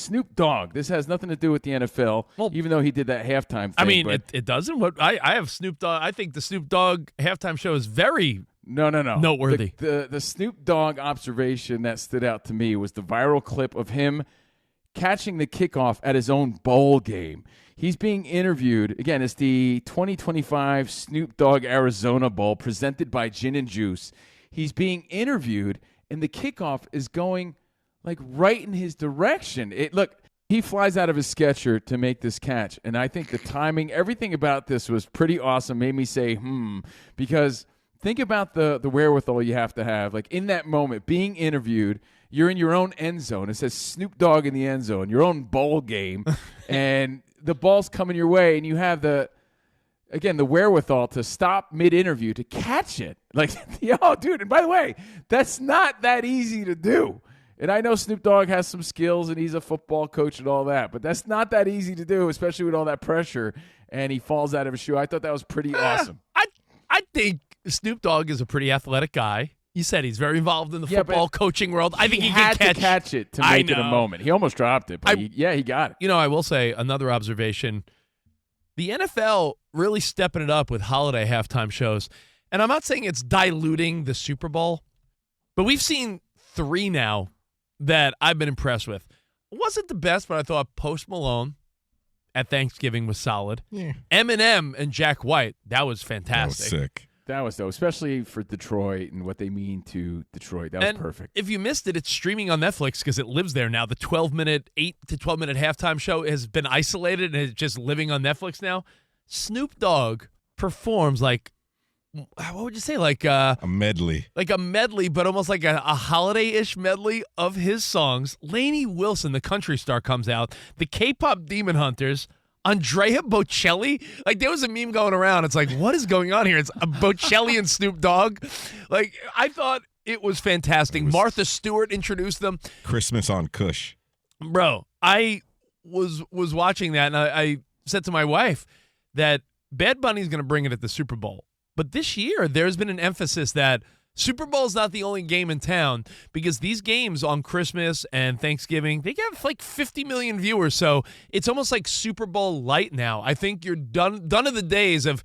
Snoop Dogg. This has nothing to do with the NFL, even though he did that halftime thing. I mean, it doesn't. What I have Snoop Dogg. I think the Snoop Dogg halftime show is very noteworthy. The Snoop Dogg observation that stood out to me was the viral clip of him catching the kickoff at his own bowl game. He's being interviewed. Again, it's the 2025 Snoop Dogg Arizona Bowl presented by Gin and Juice. He's being interviewed, and the kickoff is going like right in his direction. Look, he flies out of his sketcher to make this catch, and I think the timing, everything about this was pretty awesome. Made me say, because think about the wherewithal you have to have. Like in that moment, being interviewed, you're in your own end zone. It says Snoop Dogg in the end zone, your own bowl game, and the ball's coming your way, and you have the wherewithal to stop mid-interview to catch it. Like, yo, dude, and by the way, that's not that easy to do. And I know Snoop Dogg has some skills, and he's a football coach and all that, but that's not that easy to do, especially with all that pressure, and he falls out of his shoe. I thought that was pretty awesome. I think Snoop Dogg is a pretty athletic guy. You said he's very involved in the football coaching world. I think he had to catch it to make it a moment. He almost dropped it, but he got it. You know, I will say another observation. The NFL really stepping it up with holiday halftime shows. And I'm not saying it's diluting the Super Bowl, but we've seen 3 now that I've been impressed with. It wasn't the best, but I thought Post Malone at Thanksgiving was solid. Yeah. Eminem and Jack White, that was fantastic. That was sick. That was, though, especially for Detroit and what they mean to Detroit. That was perfect. If you missed it, it's streaming on Netflix because it lives there now. The 8 to 12-minute halftime show has been isolated and is just living on Netflix now. Snoop Dogg performs like, what would you say, like a medley. Like a medley, but almost like a holiday-ish medley of his songs. Lainey Wilson, the country star, comes out. The K-pop Demon Hunters, Andrea Bocelli. Like, there was a meme going around. It's like, what is going on here? It's a Bocelli and Snoop Dogg. Like, I thought it was fantastic. Martha Stewart introduced them. Christmas on Kush. Bro, I was watching that, and I said to my wife that Bad Bunny's going to bring it at the Super Bowl. But this year, there's been an emphasis that Super Bowl is not the only game in town because these games on Christmas and Thanksgiving, they have like 50 million viewers. So it's almost like Super Bowl light now. I think you're done of the days of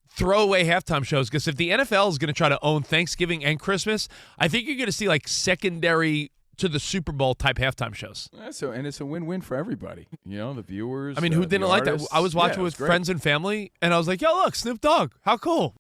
throwaway halftime shows because if the NFL is going to try to own Thanksgiving and Christmas, I think you're going to see like secondary to the Super Bowl type halftime shows. And it's a win-win for everybody. You know, the viewers. I mean, who didn't like that? I was watching with friends and family, and I was like, yo, look, Snoop Dogg. How cool.